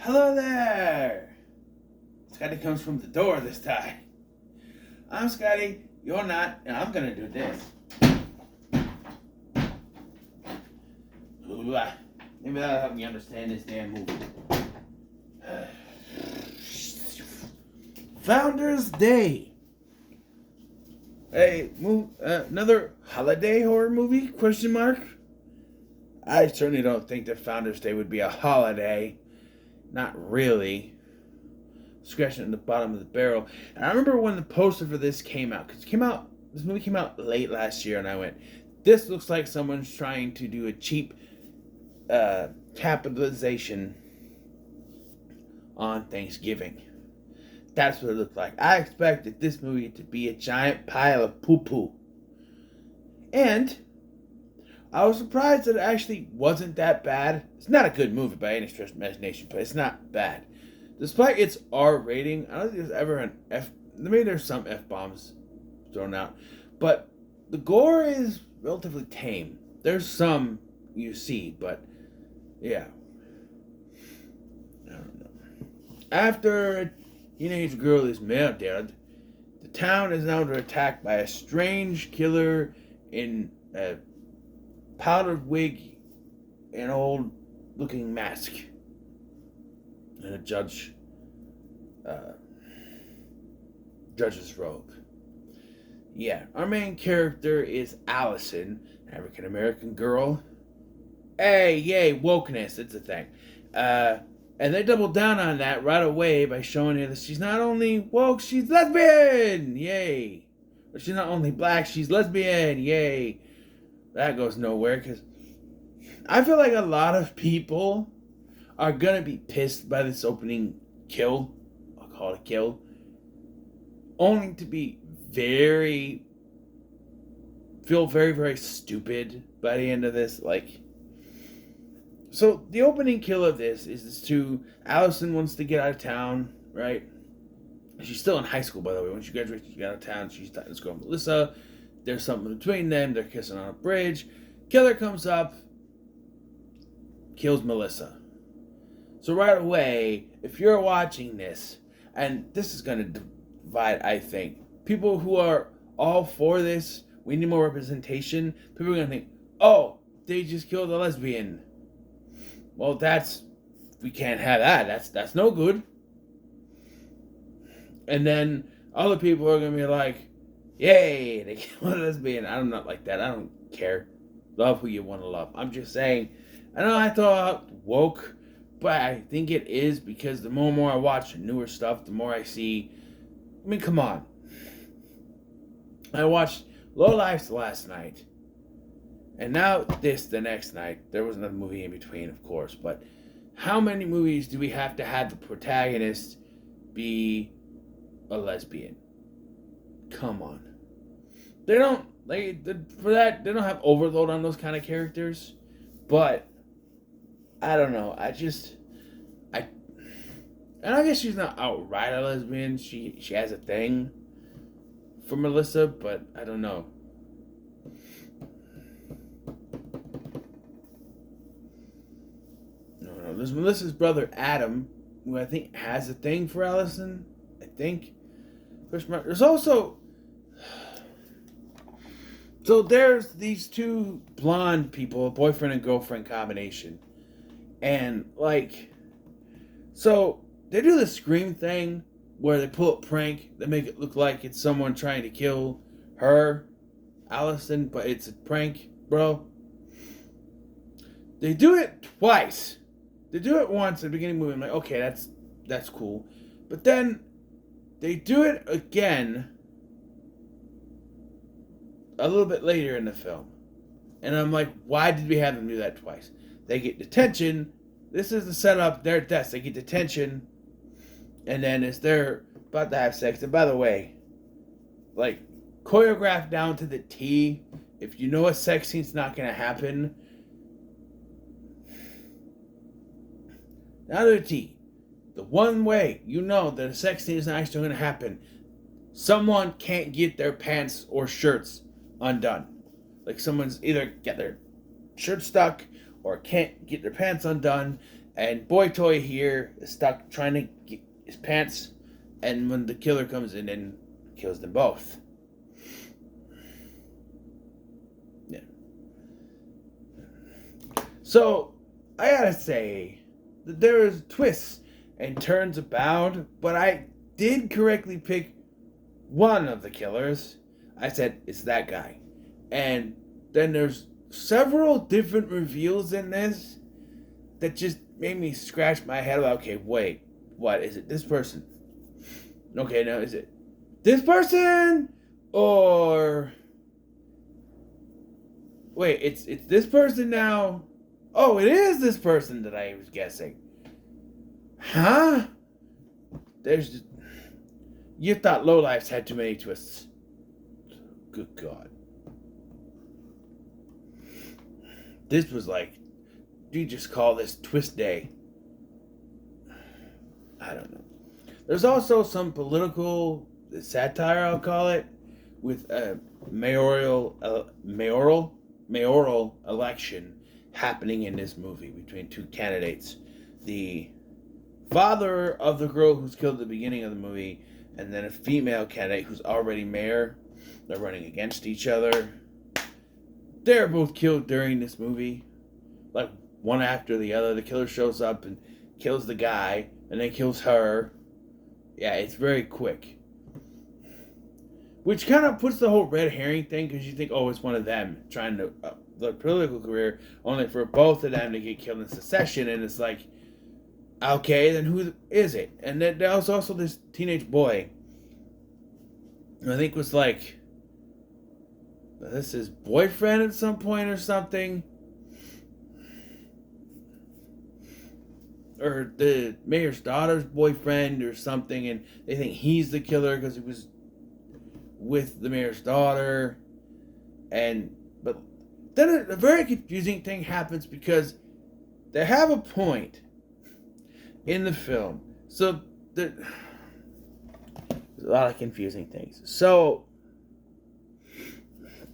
Hello there! Scotty comes from the door this time. I'm Scotty, you're not, and I'm gonna do this. Maybe that'll help me understand this damn movie. Founders Day. Another holiday horror movie? Question mark. I certainly don't think that Founders Day would be a holiday. Not really. Scratching at the bottom of the barrel. And I remember when the poster for this came out, because this movie came out late last year, and I went, this looks like someone's trying to do a cheap capitalization on Thanksgiving. That's what it looked like. I expected this movie to be a giant pile of poo-poo. And I was surprised that it actually wasn't that bad. It's not a good movie by any stretch of imagination, but it's not bad. Despite its R rating, I don't think there's ever an F. Maybe there's some F-bombs thrown out. But the gore is relatively tame. There's some you see, but yeah. I don't know. After a teenage girl is murdered, the town is now under attack by a strange killer in a powdered wig and old looking mask. And a judge's robe. Yeah, our main character is Allison, African American girl. Hey, yay, wokeness, it's a thing. And they double down on that right away by showing her that she's not only woke, she's lesbian! Yay! Or she's not only black, she's lesbian! Yay! That goes nowhere, because I feel like a lot of people are gonna be pissed by this opening kill. I'll call it a kill. Only to be feel very, very stupid by the end of this. So the opening kill of this is Allison wants to get out of town, right? She's still in high school, by the way. When she graduates, she got out of town. She's talking to this girl, Melissa. There's something between them. They're kissing on a bridge. Killer comes up, kills Melissa. So right away, if you're watching this, and this is going to divide, I think, people who are all for this, we need more representation, people are going to think, oh, they just killed a lesbian. Well, we can't have that. That's no good. And then other people are going to be like, yay, they killed a lesbian. I'm not like that. I don't care. Love who you want to love. I'm just saying, I know I thought woke, but I think it is because the more and more I watch newer stuff, the more I see. I mean, come on. I watched Low Lives last night, and now this the next night. There was another movie in between, of course, but how many movies do we have to have the protagonist be a lesbian? Come on. They don't, for that, they don't have overload on those kind of characters, but I don't know. And I guess she's not outright a lesbian. She has a thing for Melissa, but I don't know. No. There's Melissa's brother Adam, who I think has a thing for Allison. I think. There's also. So there's these two blonde people, a boyfriend and girlfriend combination. And, so they do the Scream thing where they pull a prank. They make it look like it's someone trying to kill her, Allison, but it's a prank, bro. They do it twice. They do it once at the beginning of the movie. I'm like, okay, that's cool. But then they do it again a little bit later in the film. And I'm like, why did we have them do that twice? They get detention. This is the setup. Their deaths. They get detention. And then as they're about to have sex. And by the way, choreographed down to the T. If you know a sex scene's not going to happen, down to the T. The one way you know that a sex scene is not actually going to happen, someone can't get their pants or shirts undone. Someone's either get their shirt stuck or can't get their pants undone. And Boy Toy here is stuck trying to get his pants, and when the killer comes in and kills them both. Yeah. So, I gotta say that there is twists and turns abound, but I did correctly pick one of the killers. I said, it's that guy. And then there's several different reveals in this that just made me scratch my head about, okay, wait, what? Is it this person? Okay, now is it this person? Or wait, it's this person now? Oh, it is this person that I was guessing. Huh? There's just, you thought Lowlifes had too many twists. Good God. This was like, you just call this twist day. I don't know. There's also some political satire, I'll call it, with a mayoral election happening in this movie between two candidates. The father of the girl who's killed at the beginning of the movie, and then a female candidate who's already mayor. They're running against each other. They're both killed during this movie. Like, one after the other. The killer shows up and kills the guy, and then kills her. Yeah, it's very quick. Which kind of puts the whole red herring thing, because you think, oh, it's one of them trying to the political career, only for both of them to get killed in succession, and it's like, okay, then who is it? And then there was also this teenage boy, I think was like, this his boyfriend at some point or something, or the mayor's daughter's boyfriend or something, and they think he's the killer because he was with the mayor's daughter. But then a very confusing thing happens, because they have a point in the film. So there's a lot of confusing things. So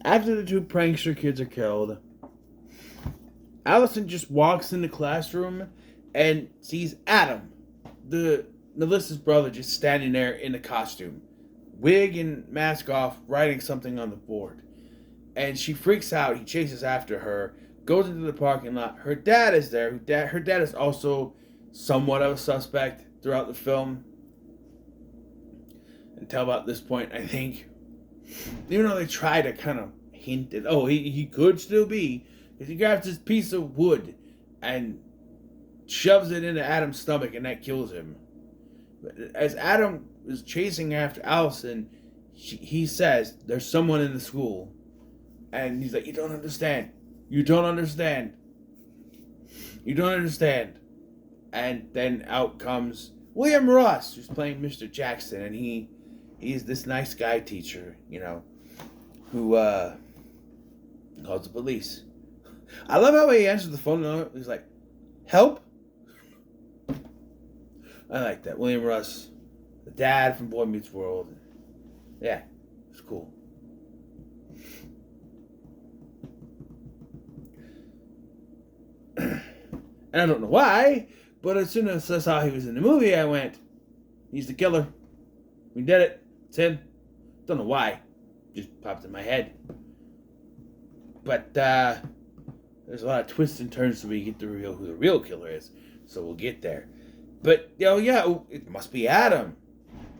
after the two prankster kids are killed, Allison just walks in the classroom and sees Adam, Melissa's brother, just standing there in a costume, wig and mask off, writing something on the board. And she freaks out. He chases after her, goes into the parking lot. Her dad is there. Her dad is also somewhat of a suspect throughout the film, until about this point, I think. Even though they try to kind of hint at, oh, he could still be, because he grabs this piece of wood and shoves it into Adam's stomach, and that kills him. But as Adam is chasing after Allison, he says, there's someone in the school. And he's like, you don't understand. You don't understand. You don't understand. And then out comes William Ross, who's playing Mr. Jackson, and he's this nice guy teacher, who calls the police. I love how he answers the phone. He's like, help? I like that. William Ross, the dad from Boy Meets World. Yeah, it's cool. And I don't know why, but as soon as I saw he was in the movie, I went, he's the killer. We did it. It's him. Don't know why. Just popped in my head. But there's a lot of twists and turns so we get to reveal who the real killer is. So we'll get there. But, it must be Adam,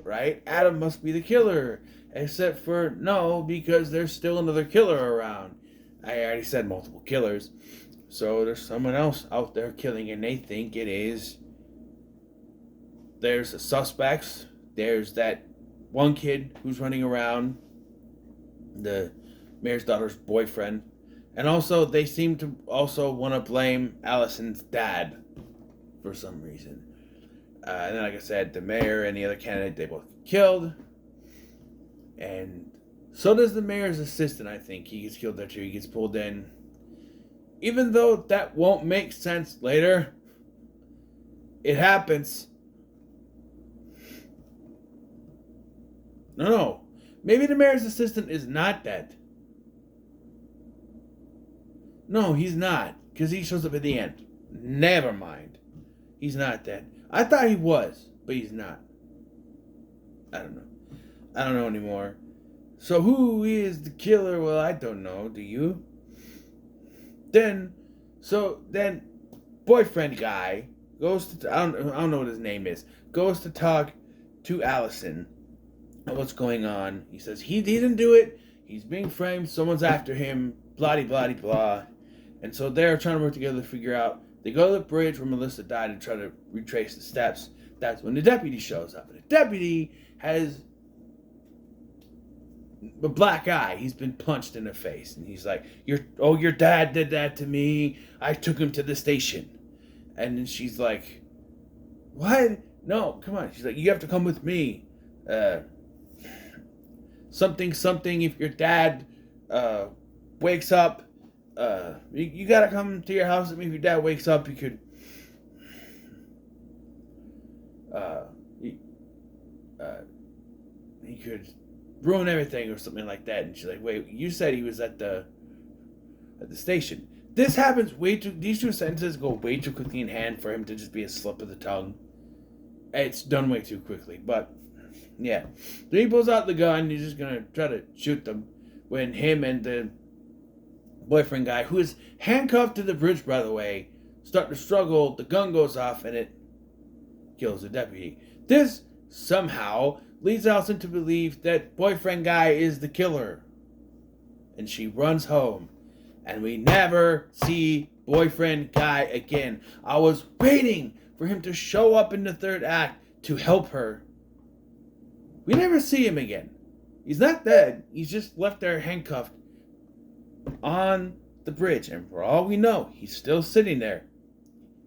right? Adam must be the killer. Except for, no, because there's still another killer around. I already said multiple killers. So there's someone else out there killing, and they think it is. There's the suspects. There's that one kid who's running around, the mayor's daughter's boyfriend. And also, they seem to also want to blame Allison's dad for some reason. And then, like I said, the mayor and the other candidate, they both get killed. And so does the mayor's assistant, I think. He gets killed there too. He gets pulled in. Even though that won't make sense later, it happens. No. Maybe the mayor's assistant is not dead. No, he's not. Because he shows up at the end. Never mind. He's not dead. I thought he was, but he's not. I don't know. I don't know anymore. So who is the killer? Well, I don't know. Do you? Then boyfriend guy goes to, I don't know what his name is, goes to talk to Allison about what's going on. He says he didn't do it. He's being framed. Someone's after him. Blah, blah, blah. And so they're trying to work together to figure out. They go to the bridge where Melissa died and try to retrace the steps. That's when the deputy shows up. And the deputy has a black eye. He's been punched in the face. And he's like, your dad did that to me. I took him to the station. And then she's like, what? No, come on. She's like, you have to come with me. Something, if your dad wakes up, you gotta come to your house with me. If your dad wakes up, you could he could ruin everything or something like that. And she's like, wait, you said he was at the station. This happens these two sentences go way too quickly in hand for him to just be a slip of the tongue. It's done way too quickly, but yeah. So he pulls out the gun, he's just gonna try to shoot them when him and the boyfriend guy, who is handcuffed to the bridge, by the way, start to struggle. The gun goes off and it kills the deputy. This somehow leads Allison to believe that boyfriend guy is the killer. And she runs home. And we never see boyfriend guy again. I was waiting for him to show up in the third act to help her. We never see him again. He's not dead. He's just left there handcuffed on the bridge. And for all we know, he's still sitting there.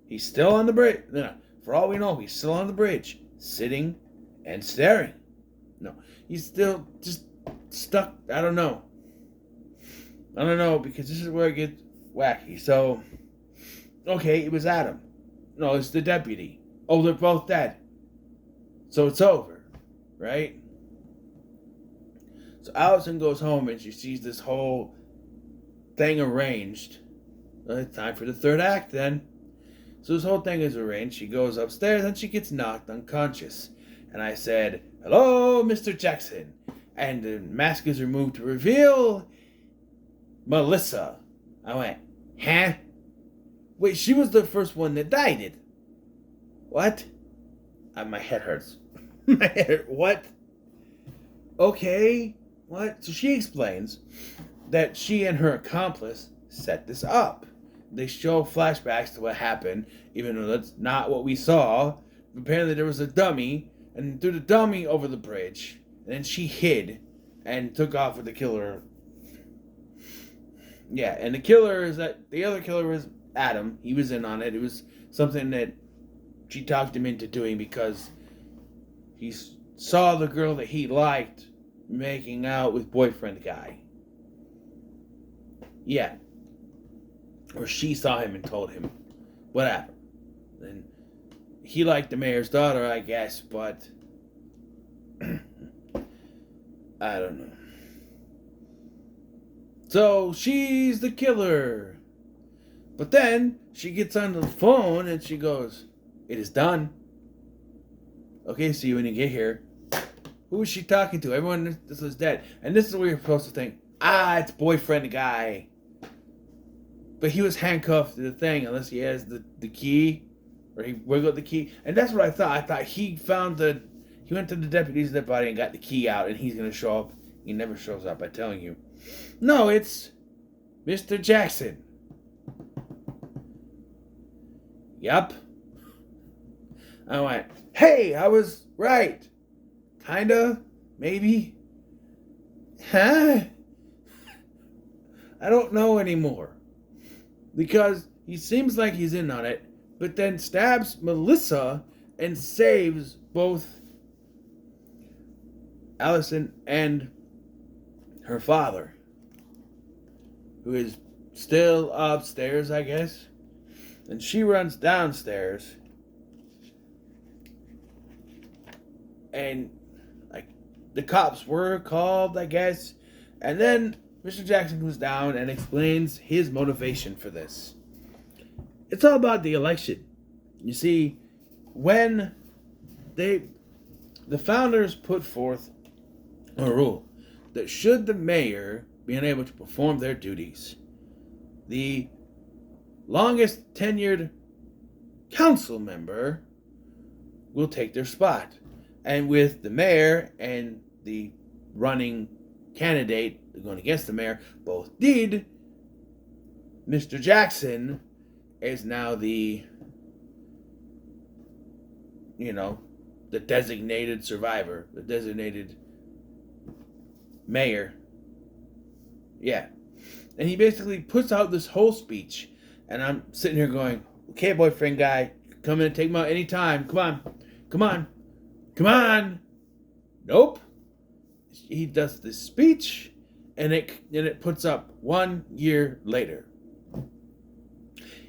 He's still on the bridge. No, for all we know, he's still on the bridge, sitting and staring. No, he's still just stuck. I don't know, because this is where it gets wacky. So, okay, it was Adam. No, it's the deputy. Oh, they're both dead. So it's over, right? So Allison goes home and she sees this whole thing arranged. Well, it's time for the third act then. So this whole thing is arranged. She goes upstairs and she gets knocked unconscious. And I said, hello, Mr. Jackson. And the mask is removed to reveal Melissa. I went, huh? Wait, she was the first one that died. What? My head hurts. My head hurts. What? Okay. What? So she explains that she and her accomplice set this up. They show flashbacks to what happened, even though that's not what we saw. Apparently there was a dummy, and threw the dummy over the bridge, and then she hid and took off with the killer. Yeah, and the other killer was Adam. He was in on it. It was something that she talked him into doing because he saw the girl that he liked making out with boyfriend guy. Yeah. Or she saw him and told him. Whatever. And he liked the mayor's daughter, I guess, but I don't know. So she's the killer. But then she gets on the phone and she goes, it is done. Okay, see you when you get here. Who is she talking to? Everyone, this is dead. And this is where you're supposed to think, it's boyfriend guy. But he was handcuffed to the thing unless he has the key. Or he wiggled the key. And that's what I thought. I thought he went to the deputy's dead body and got the key out and he's going to show up. He never shows up, I'm telling you. No, it's Mr. Jackson. Yup. I went, hey, I was right. Kinda, maybe. Huh? I don't know anymore. Because he seems like he's in on it, but then stabs Melissa and saves both Allison and her father, who is still upstairs, I guess. And she runs downstairs. And the cops were called, I guess. And then Mr. Jackson comes down and explains his motivation for this. It's all about the election. You see, when the founders put forth a rule that should the mayor be unable to perform their duties, the longest tenured council member will take their spot. And with the mayor and the running candidate going against the mayor both did, Mr. Jackson is now the designated survivor, the designated mayor. Yeah. And he basically puts out this whole speech. And I'm sitting here going, okay, boyfriend guy, come in and take him out anytime. Come on. Come on. Come on. Nope. He does this speech, and it puts up 1 year later.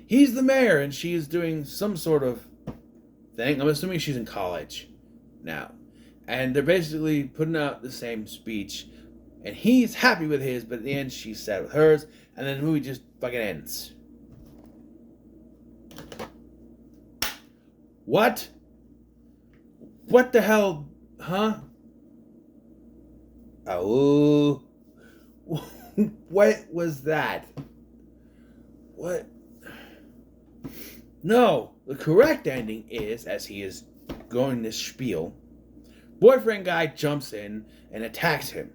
He's the mayor, and she is doing some sort of thing. I'm assuming she's in college now. And they're basically putting out the same speech. And he's happy with his, but at the end she's sad with hers. And then the movie just fucking ends. What? What the hell? Huh? Oh. What was that? What? No. The correct ending is, as he is going this spiel, boyfriend guy jumps in and attacks him.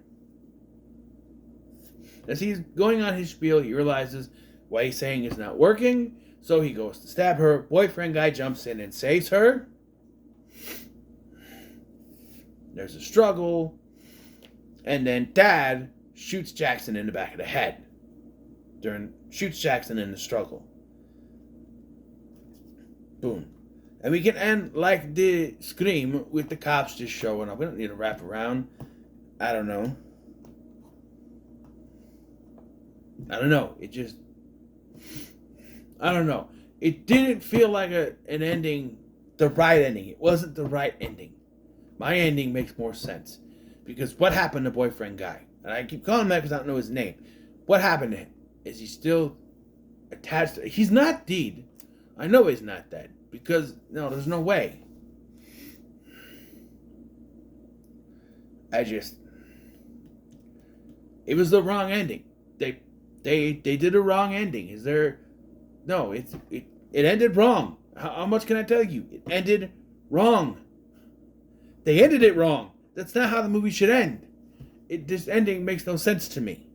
As he's going on his spiel, he realizes what he's saying is not working, so he goes to stab her. Boyfriend guy jumps in and saves her. There's a struggle, and then Dad shoots Jackson in the back of the head. Shoots Jackson in the struggle. Boom. And we can end like the Scream with the cops just showing up. We don't need to wrap around. I don't know. I don't know. It didn't feel like an ending, the right ending. It wasn't the right ending. My ending makes more sense. Because what happened to boyfriend guy? And I keep calling him that because I don't know his name. What happened to him? Is he still attached? He's not dead. I know he's not dead. Because, no, there's no way. It was the wrong ending. They did a wrong ending. No, it ended wrong. How much can I tell you? It ended wrong. They ended it wrong. That's not how the movie should end. This ending makes no sense to me.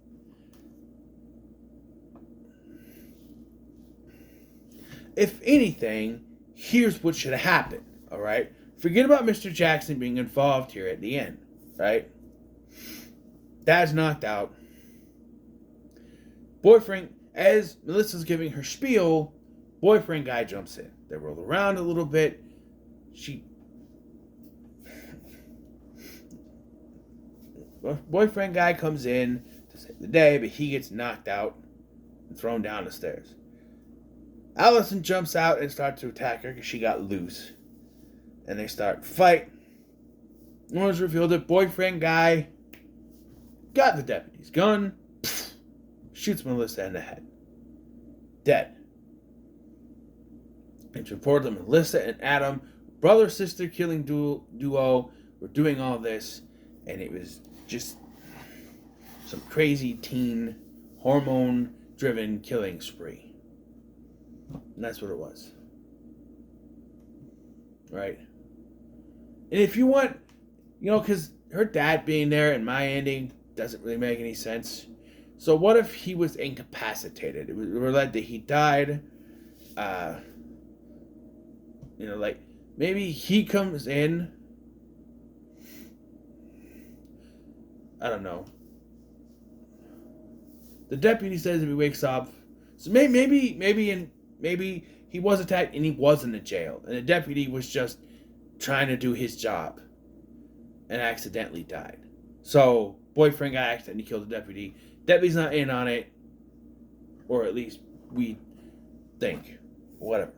If anything, here's what should have happened, all right? Forget about Mr. Jackson being involved here at the end, right? Dad's knocked out. Boyfriend, as Melissa's giving her spiel, boyfriend guy jumps in. They roll around a little bit. Boyfriend guy comes in to save the day, but he gets knocked out and thrown down the stairs. Allison jumps out and starts to attack her because she got loose. And they start to fight. It was revealed that boyfriend guy got the deputy's gun, shoots Melissa in the head. Dead. It's reported that Melissa and Adam, brother-sister killing duo, were doing all this, and it was just some crazy teen, hormone-driven killing spree. And that's what it was. Right? And if you want, because her dad being there and my ending doesn't really make any sense. So what if he was incapacitated? It was led that he died. Maybe he comes in. I don't know. The deputy says if he wakes up. So maybe he was attacked and he was in the jail. And the deputy was just trying to do his job. And accidentally died. So, boyfriend guy accidentally killed the deputy. Deputy's not in on it. Or at least we think. Whatever.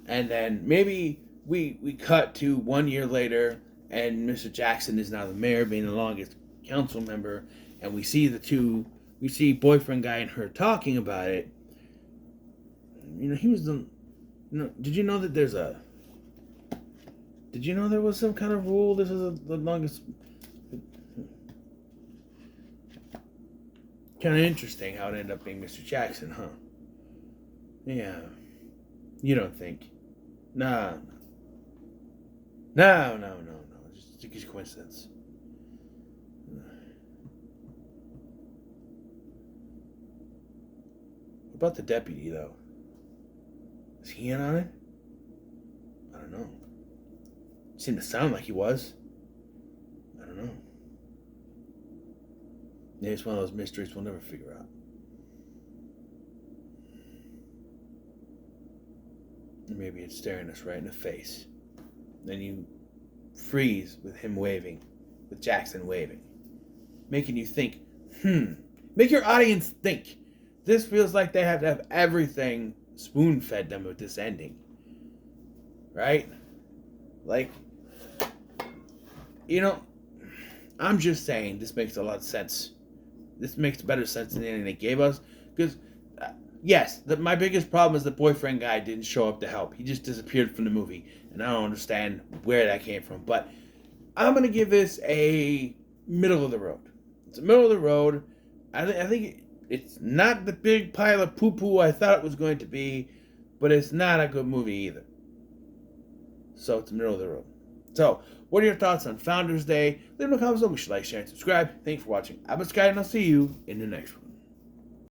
And then maybe we cut to 1 year later and Mr. Jackson is now the mayor, being the longest council member, and we see boyfriend guy and her talking about it. He was the. Did you know that there's a. Did you know there was some kind of rule? This is the longest. Kind of interesting how it ended up being Mr. Jackson, huh? Yeah. You don't think? Nah. No. It's just a coincidence. What about the deputy, though? Is he in on it? I don't know. Seemed to sound like he was. I don't know. Maybe it's one of those mysteries we'll never figure out. Maybe it's staring us right in the face. Then you freeze with him waving, with Jackson waving, making you think, Make your audience think. This feels like they have to have everything spoon-fed them with this ending. Right? Like, I'm just saying this makes a lot of sense. This makes better sense than the ending they gave us. Because, yes, my biggest problem is the boyfriend guy didn't show up to help. He just disappeared from the movie. And I don't understand where that came from. But I'm going to give this a middle of the road. It's a middle of the road. I think it's not the big pile of poo-poo I thought it was going to be. But it's not a good movie either. So it's the middle of the road. So, what are your thoughts on Founders Day? Leave in the comments below. Make sure you like, share, and subscribe. Thanks for watching. I'm Sky, and I'll see you in the next one.